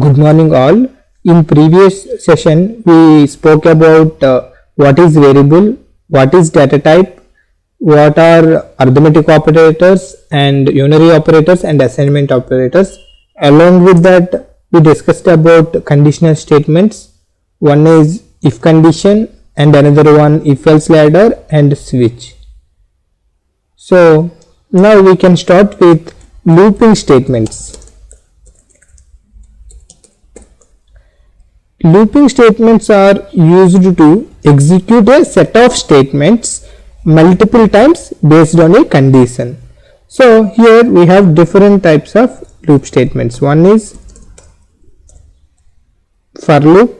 Good morning all. In previous session we spoke about what is variable, what is data type, what are arithmetic operators and unary operators and assignment operators. Along with that we discussed about conditional statements. One is if condition and another one if else ladder and switch. So now we can start with looping statements. Looping statements are used to execute a set of statements multiple times based on a condition. So here we have different types of loop statements. One is for loop,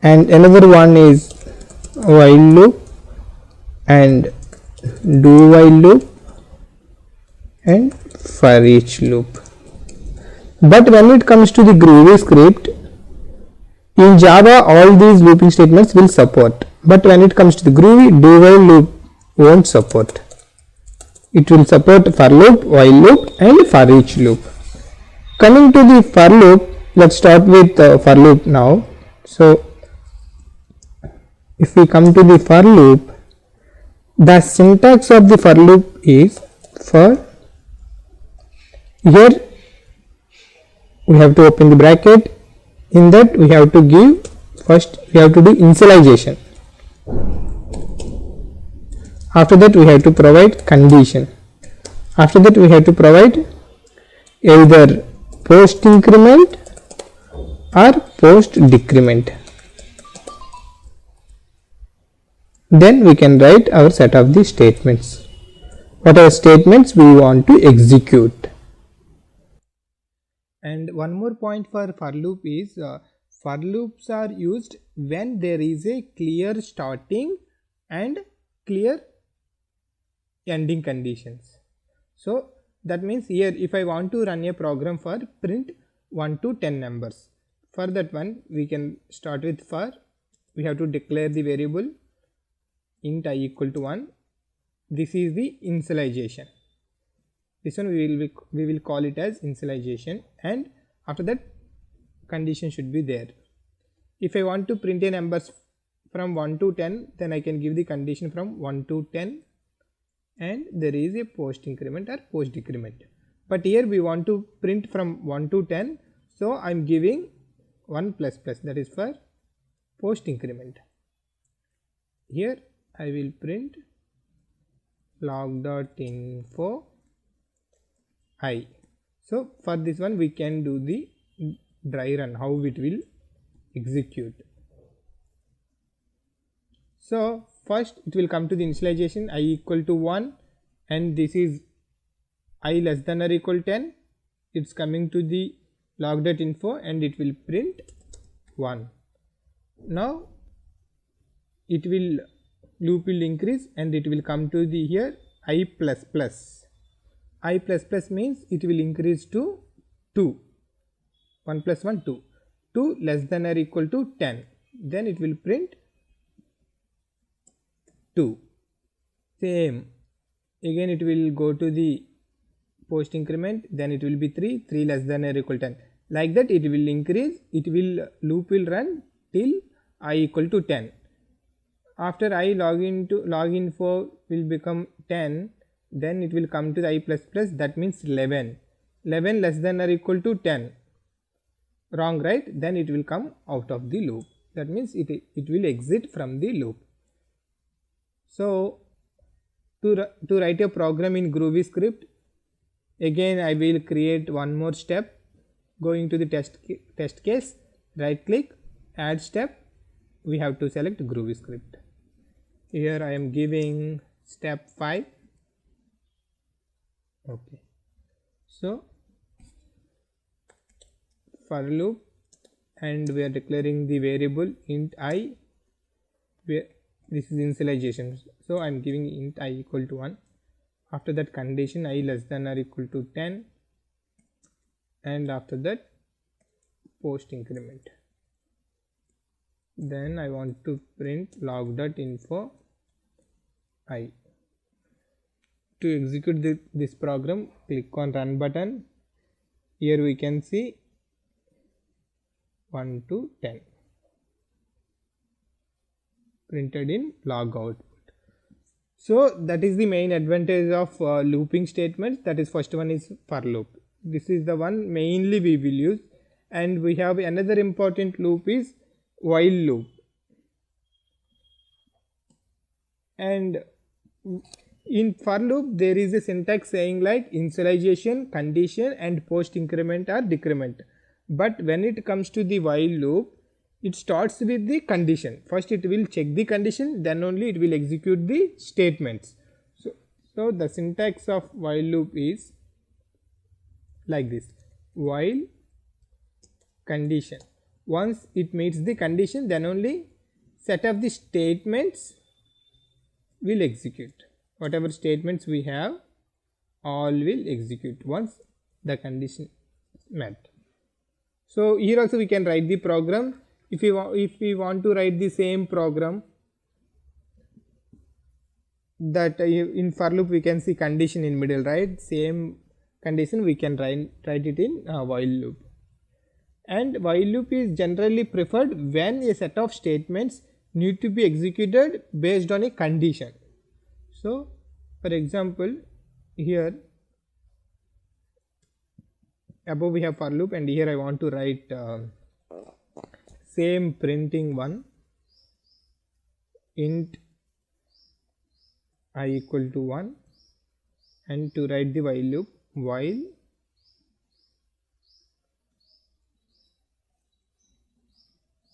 and another one is while loop and do while loop and for each loop. But when it comes to the Groovy script, in Java all these looping statements will support, but when it comes to the Groovy, do while loop won't support. It will support for loop, while loop and for each loop. Coming to the for loop, let's start with for loop now. So if we come to the for loop, the syntax of the for loop is for. Here we have to open the bracket. In that we have to give, first we have to do initialization. After that we have to provide condition. After that we have to provide either post increment or post decrement. Then we can write our set of the statements. What are statements we want to execute. And one more point for loop is for loops are used when there is a clear starting and clear ending conditions. So that means here if I want to run a program for print 1 to 10 numbers, for that one we can start with for. We have to declare the variable int I equal to 1. This is the initialization. This one we will call it as initialization, and after that condition should be there. If I want to print a numbers from 1 to 10, then I can give the condition from 1 to 10, and there is a post increment or post decrement. But here we want to print from 1 to 10, so I am giving 1 plus plus, that is for post increment. Here I will print log.info I. So for this one we can do the dry run, how it will execute. So first it will come to the initialization I equal to 1, and this is I less than or equal 10. It's coming to the log.info and it will print 1. Now it will loop will increase and it will come to the here I plus plus. I plus plus means it will increase to 2. 1 plus 1 2. 2 less than or equal to 10. Then it will print 2. Same. Again it will go to the post increment. Then it will be 3. 3 less than or equal to 10. Like that it will increase. Loop will run till I equal to 10. After I log.info will become 10. Then it will come to the I plus plus, that means 11. 11 less than or equal to 10. Wrong, right? Then it will come out of the loop. That means it will exit from the loop. So to write a program in Groovy script, again I will create one more step. Going to the test case, right click, add step. We have to select Groovy script. Here I am giving step 5. Okay, so for loop, and we are declaring the variable int I, where this is initialization, so I am giving int I equal to 1. After that condition I less than or equal to 10, and after that post increment. Then I want to print log.info I. To execute this program, click on run button Here we can see 1 to 10 printed in log output. So that is the main advantage of looping statements. That is, first one is for loop. This is the one mainly we will use, and we have another important loop is while loop. And in for loop there is a syntax saying like initialization, condition and post increment or decrement. But when it comes to the while loop, it starts with the condition. First it will check the condition, then only it will execute the statements. So the syntax of while loop is like this: while condition. Once it meets the condition, then only set of the statements will execute. Whatever statements we have, all will execute once the condition met. So here also we can write the program. If we want to write the same program, that in for loop we can see condition in middle, right? Same condition we can write it in while loop. And while loop is generally preferred when a set of statements need to be executed based on a condition. So for example, here above we have for loop, and here I want to write same printing one, int I equal to 1, and to write the while loop, while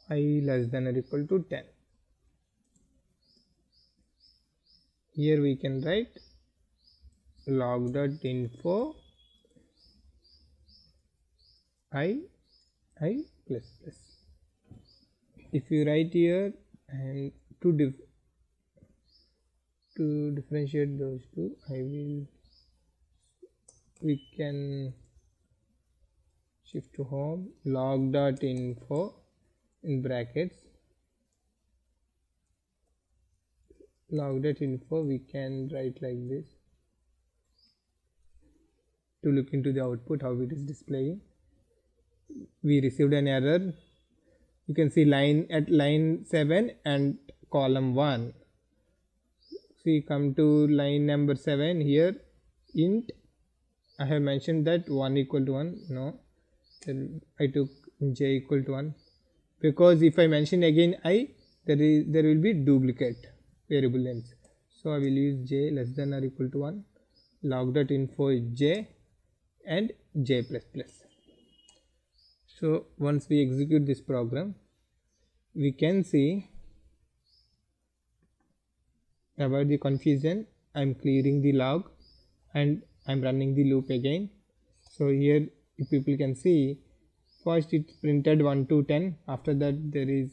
I less than or equal to 10. Here we can write log.info I plus plus. If you write here, and to differentiate those two, we can shift to home, log.info in brackets, log.info we can write like this to look into the output how it is displaying. We received an error. You can see line 7 and column 1. See, come to line number 7 here, int I have mentioned that 1 equal to 1. No, then I took j equal to 1, because if I mention again I, there will be duplicate variable length. So I will use j less than or equal to 1, log.info is j and j plus plus. So once we execute this program, we can see, avoid the confusion, I am clearing the log and I am running the loop again. So here if people can see, first it printed 1 to 10, after that there is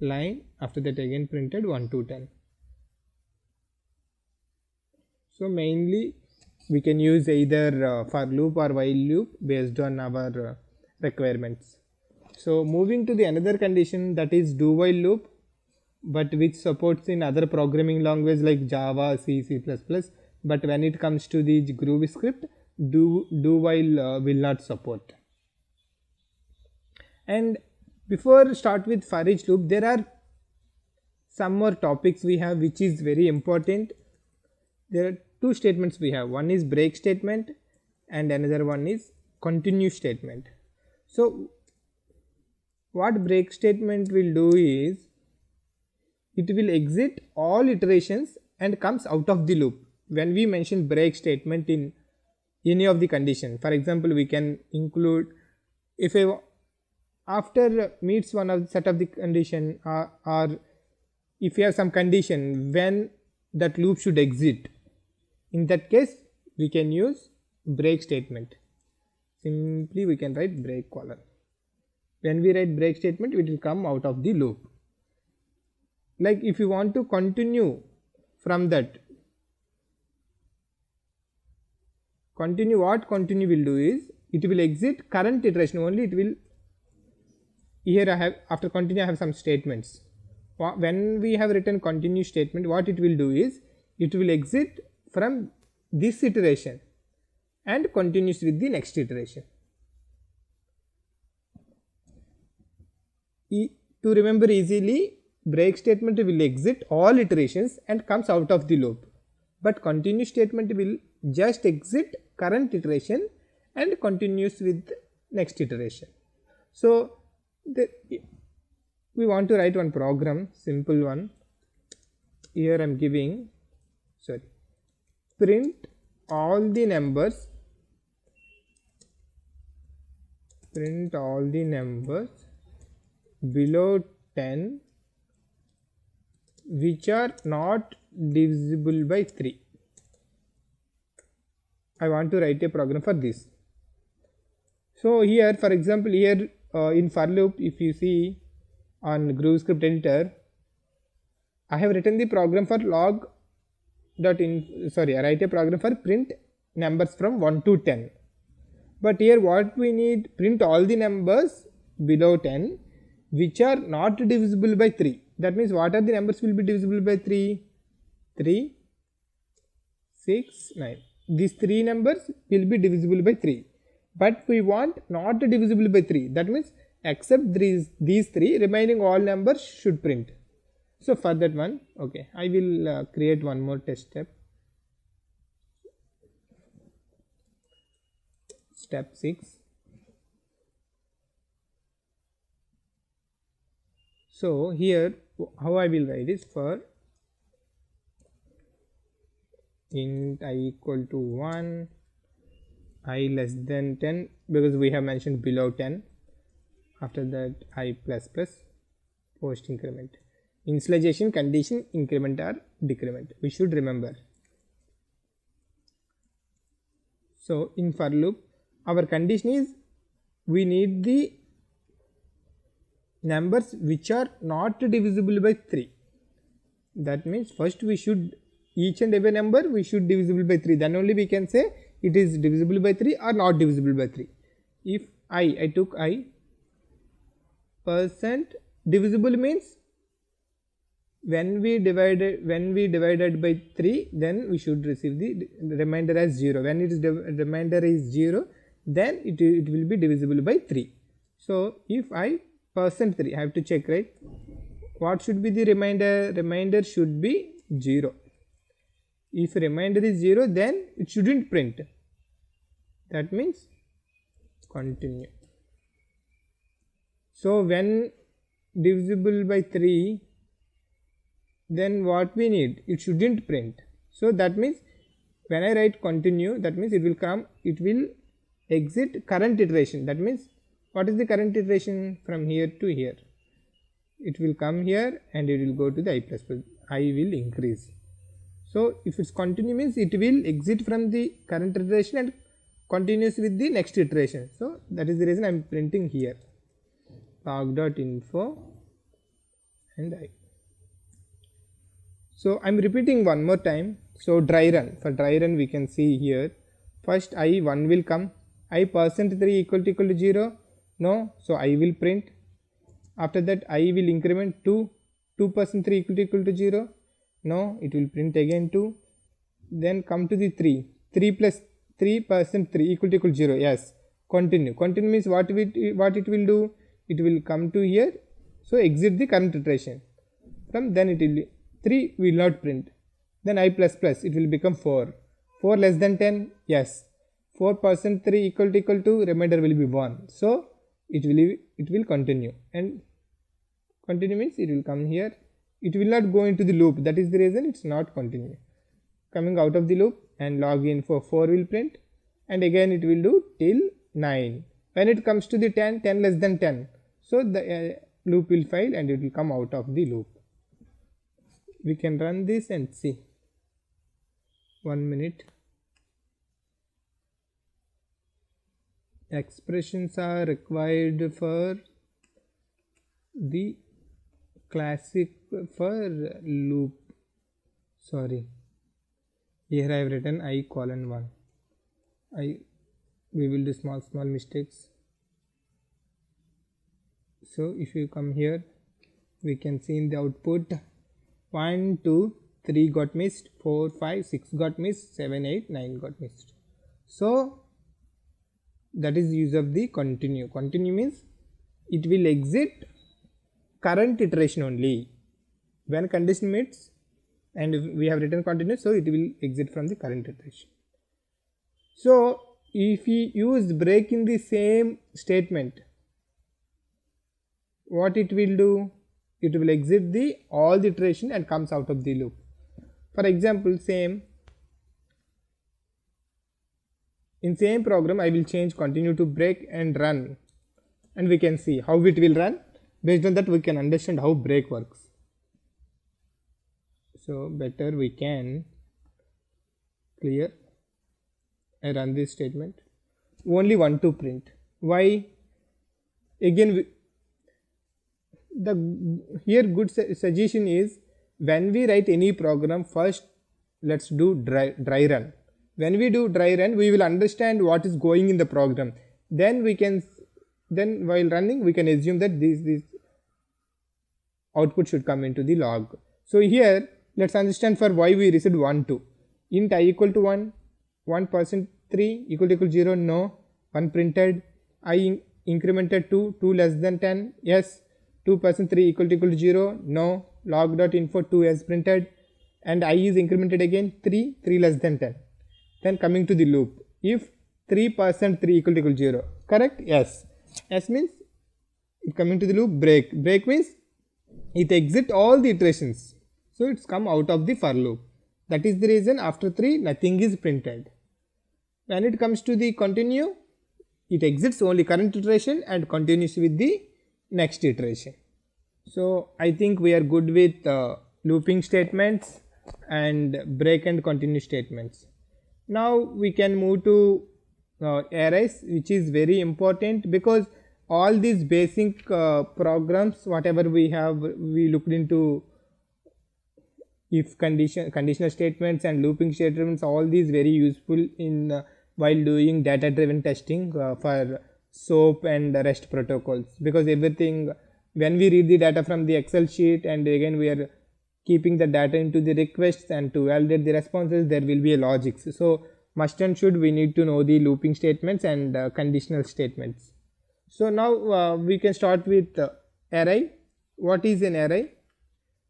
line, after that again printed 1 to 10. So mainly we can use either for loop or while loop based on our requirements. So moving to the another condition, that is do while loop, but which supports in other programming language like Java, C, C++, but when it comes to the Groovy script, do while will not support. And before start with for each loop, there are some more topics we have which is very important. There are two statements we have, one is break statement and another one is continue statement. So what break statement will do is, it will exit all iterations and comes out of the loop. When we mention break statement in any of the condition, for example, we can include if after meets one of the set of the condition, or if you have some condition when that loop should exit, in that case we can use break statement. Simply we can write break colon. When we write break statement, it will come out of the loop. Like if you want to continue from that, what continue will do is, it will exit current iteration only. It will, here I have, after continue I have some statements. When we have written continue statement, what it will do is, it will exit from this iteration and continues with the next iteration. to remember easily, break statement will exit all iterations and comes out of the loop, but continue statement will just exit current iteration and continues with next iteration. So we want to write one program, simple one. Here I am giving, print all the numbers, below 10 which are not divisible by 3. I want to write a program for this. So here, for example, here in for loop, if you see on Groovy script editor, I have written the program for log dot in, I write a program for print numbers from 1 to 10. But here what we need, print all the numbers below 10 which are not divisible by 3. That means what are the numbers will be divisible by 3? 3, 6, 9. These 3 numbers will be divisible by 3. But we want not divisible by 3. That means except these 3, remaining all numbers should print. So for that one, okay, I will create one more test step. Step 6. So here how I will write is for int I equal to 1, I less than 10, because we have mentioned below 10. After that I plus plus, post increment. Initialization condition increment or decrement, we should remember. So in for loop, our condition is we need the numbers which are not divisible by 3. That means first we should, each and every number we should divisible by 3, then only we can say it is divisible by 3 or not divisible by 3. If I took I, percent divisible means when we divided by 3, then we should receive the remainder as 0. When it is remainder is 0, then it will be divisible by 3. So if I %3, I have to check, right? What should be the remainder? Remainder should be 0. If remainder is 0, then it shouldn't print. That means continue. So when divisible by 3, then what we need? It shouldn't print. So that means when I write continue, that means it will exit current iteration. That means what is the current iteration from here to here? It will come here and it will go to the I plus plus. I will increase. So if it's continue means it will exit from the current iteration and continues with the next iteration. So that is the reason I am printing here log.info and I. So I am repeating one more time. So dry run, for dry run we can see here, first I 1 will come, I %3 equal to 0, no, so I will print. After that I will increment 2 %3 equal to 0, no, it will print again 2. Then come to the 3 plus 3 %3 equal to 0, yes, continue. Continue means what it will do? It will come to here, so exit the current iteration. From then it will 3 will not print. Then I plus plus, it will become 4. 4 less than 10, yes. 4 %3 equal to remainder will be 1. So it will continue, and continue means it will come here. It will not go into the loop. That is the reason it's not continue. Coming out of the loop and log in for 4 will print, and again it will do till 9. When it comes to the 10 less than 10, so the loop will fail and it will come out of the loop. We can run this and see. 1 minute. Expressions are required for the classic for loop. Sorry, here I have written I:1. We will do small mistakes. So if you come here, we can see in the output 1, 2, 3 got missed, 4, 5, 6 got missed, 7, 8, 9 got missed. So that is use of the continue. Continue means it will exit current iteration only. When condition meets and we have written continuous, so it will exit from the current iteration. So if we use break in the same statement, what it will do? It will exit the all the iteration and comes out of the loop. For example, in same program I will change continue to break and run, and we can see how it will run. Based on that we can understand how break works. So better we can clear. I run this statement, only 1 to print. Why? Again here good suggestion is, when we write any program, first let's do dry run. When we do dry run, we will understand what is going in the program. Then while running we can assume that this output should come into the log. So here let's understand for why we received 1 2. Int I equal to 1, 1% 3 equal to 0, no. 1 printed. I incremented 2, 2 less than 10, yes. 2% 3 equal to 0, no. Log.info 2 as printed, and I is incremented again 3, 3 less than 10. Then coming to the loop, if 3% 3 equal to 0, correct? Yes. S means it coming to the loop. Break means it exit all the iterations, so it's come out of the for loop. That is the reason after 3 nothing is printed. When it comes to the continue, it exits only current iteration and continues with the next iteration. So I think we are good with looping statements and break and continue statements. Now we can move to arrays, which is very important, because all these basic programs whatever we have, we looked into if conditional statements and looping statements, all these very useful in while doing data driven testing for SOAP and REST protocols, because everything, when we read the data from the Excel sheet and again we are keeping the data into the requests, and to validate the responses there will be a logic. So must and should we need to know the looping statements and conditional statements. So now we can start with array. What is an array?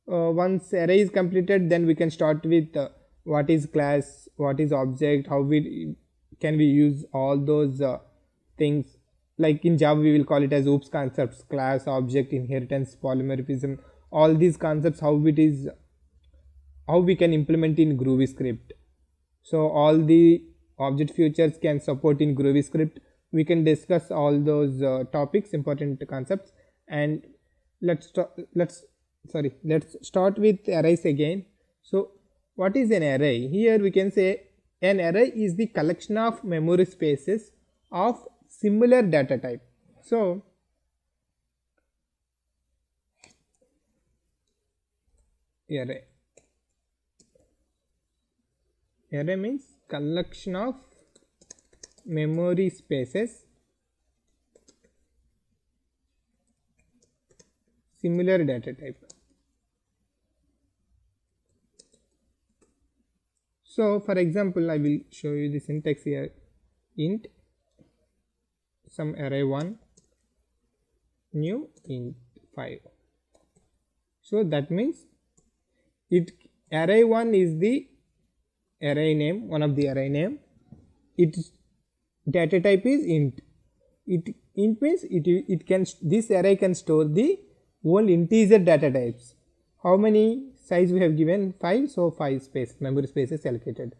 Once array is completed, then we can start with what is class, what is object, how can we use all those things. Like in Java we will call it as OOPS concepts: class, object, inheritance, polymorphism. All these concepts, how we can implement in Groovy script. So all the object features can support in Groovy script. We can discuss all those topics, important concepts. And let's start with arrays again. So what is an array? Here we can say an array is the collection of memory spaces of similar data type. So array means collection of memory spaces similar data type. So for example, I will show you the syntax here. Int some array 1 new int 5. So that means array 1 is the array name, one of the array name. Its data type is int. Int means this array can store the whole integer data types. How many size we have given? 5. So 5 memory spaces allocated.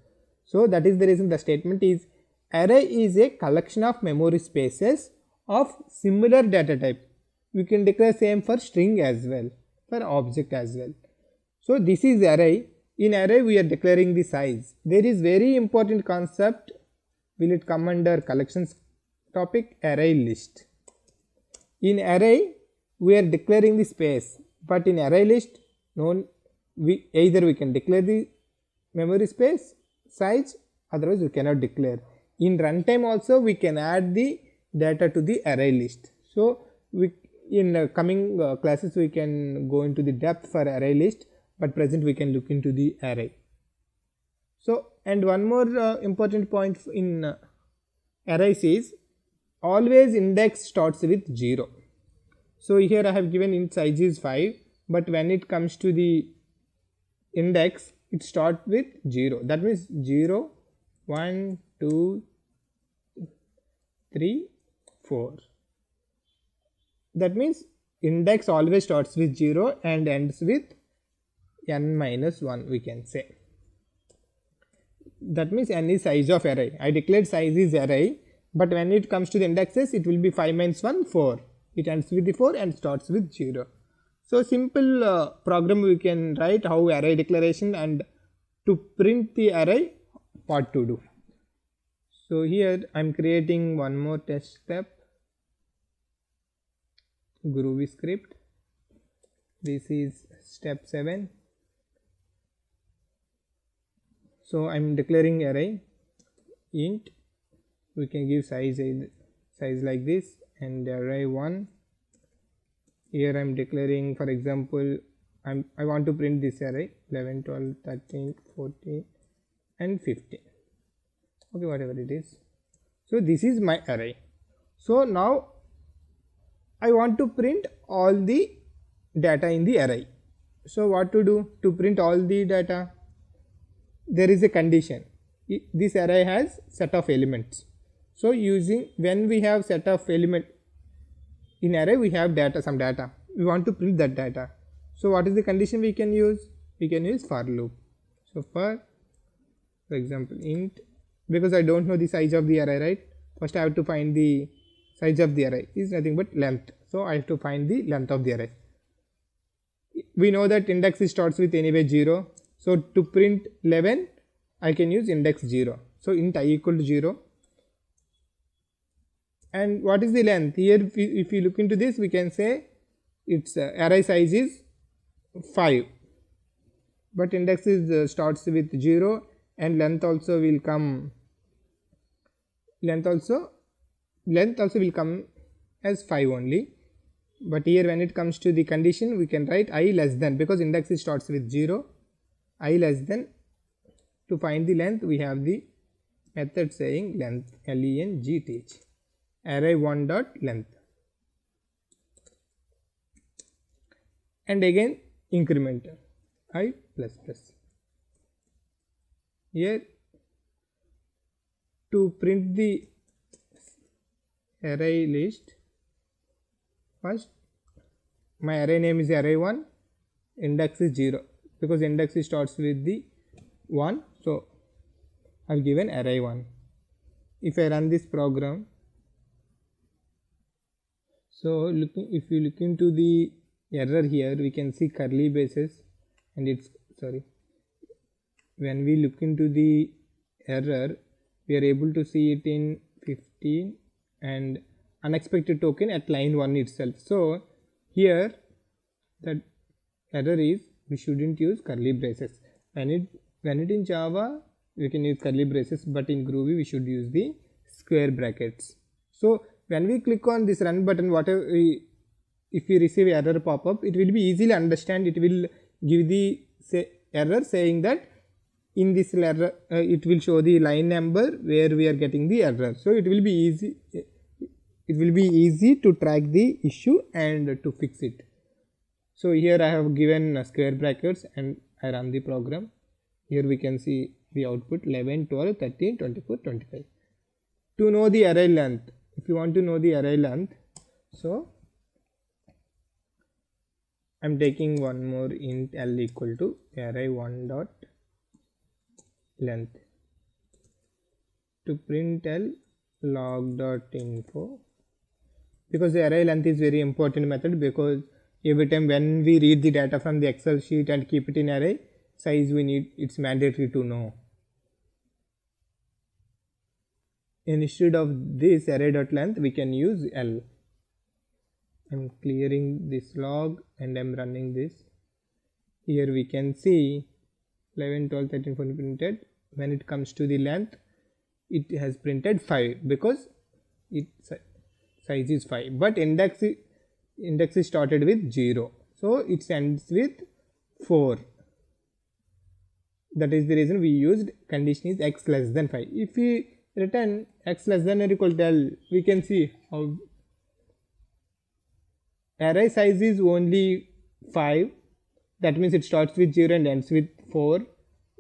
So that is the reason the statement is array is a collection of memory spaces of similar data type. We can declare same for string as well, for object as well. So this is array. In array we are declaring the size. There is very important concept. Will it come under collections topic? Array list. In array we are declaring the space, but in array list either we can declare the memory space size, otherwise we cannot declare. In runtime also we can add the data to the array list. So in coming classes we can go into the depth for array list, but present we can look into the array. So and one more important point in arrays is always index starts with 0. So here I have given int size is 5, but when it comes to the index, it starts with 0. That means 0, 1, 2, 3, 4. That means index always starts with 0 and ends with n minus 1, we can say. That means n is size of array. I declared size is array, but when it comes to the indexes, it will be 5 minus 1, 4. It ends with the 4 and starts with 0. So simple program we can write how array declaration and to print the array, what to do. So here I am creating one more test step, Groovy script. This is step 7. So I am declaring array int, we can give size like this, and array 1. Here I am declaring, for example, I want to print this array 11, 12, 13, 14 and 15. Okay, whatever it is. So this is my array. So now I want to print all the data in the array. So what to do to print all the data? There is a condition. This array has set of elements. So when we have set of element in array, we have data, some data. We want to print that data. So what is the condition we can use? We can use for loop. So for example int, because I don't know the size of the array, right? First I have to find the size of the array is nothing but length. So I have to find the length of the array. We know that index starts with anyway 0. So to print 11, I can use index 0. So int I equal to 0. And what is the length? Here if you look into this, we can say its array size is 5. But index is starts with 0 and length also will come. Length also will come as 5 only. But here when it comes to the condition, we can write I less than, because index starts with 0. I less than, to find the length we have the method saying length, length, array 1 dot length, and again incremental I plus plus. Here to print the array list, first my array name is array 1, index is 0, because index starts with the 1. So I have given array 1. If I run this program, so if you look into the error here, we can see curly braces, and it's when we look into the error, we are able to see it in 15 and unexpected token at line 1 itself. So here the error is we shouldn't use curly braces. When it in Java, we can use curly braces, but in Groovy we should use the square brackets. So when we click on this run button, if we receive error pop-up, it will be easily understand. It will give the error saying that in this error it will show the line number where we are getting the error. So it will be easy. It will be easy to track the issue and to fix it. So here I have given square brackets and I run the program. Here we can see the output 11, 12, 13, 24, 25. To know the array length, if you want to know the array length, so I am taking one more int L equal to array 1 dot length. To print L log dot info, because the array length is very important method, because every time when we read the data from the Excel sheet and keep it in array size, we need, it's mandatory to know. Instead of this array dot length, we can use L. I'm clearing this log and I'm running this. Here we can see 11, 12, 13, 14 printed. When it comes to the length, it has printed 5 because its size is 5, but index is started with 0, so it ends with 4. That is the reason we used condition is x less than 5. If we return x less than or equal to L, we can see how array size is only 5, that means it starts with 0 and ends with 4.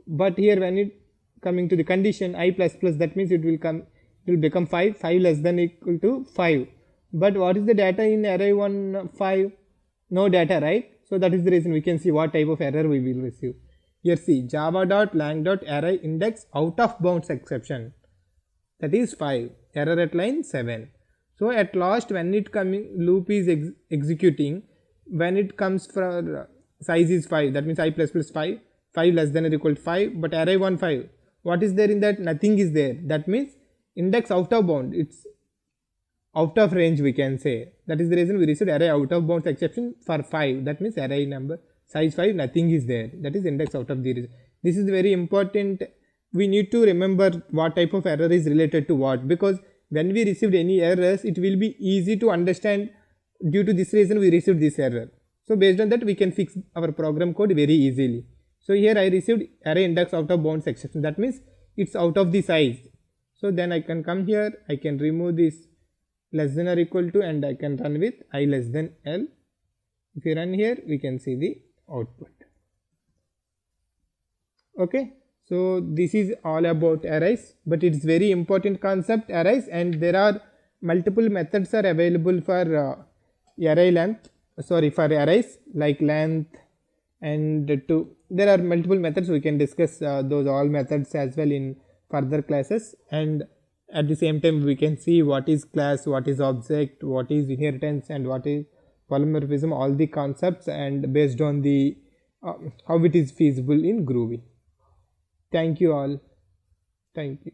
But here when it coming to the condition I plus plus, that means it will become 5 less than equal to 5. But what is the data in array 1 5? No data, right? So that is the reason we can see what type of error we will receive. Here see java.lang.array index out of bounds exception, that is 5, error at line 7. So at last when it coming loop is executing, when it comes from size is 5, that means I plus plus 5 less than or equal to 5, but array 1 5, what is there in that? Nothing is there. That means index out of bound, it's out of range we can say. That is the reason we received array out of bounds exception for 5. That means array number size 5, nothing is there. That is index out of the range. This is very important. We need to remember what type of error is related to what, because when we received any errors, it will be easy to understand due to this reason we received this error. So based on that we can fix our program code very easily. So here I received array index out of bounds exception, that means it's out of the size. So then I can come here, I can remove this less than or equal to, and I can run with I less than L. If you run here, we can see the output. Okay, so this is all about arrays, but it's very important concept, arrays, and there are multiple methods are available for array length, for arrays like length, and there are multiple methods. We can discuss those all methods as well in further classes, and at the same time we can see what is class, what is object, what is inheritance, and what is polymorphism, all the concepts, and based on the how it is feasible in Groovy. Thank you all. Thank you.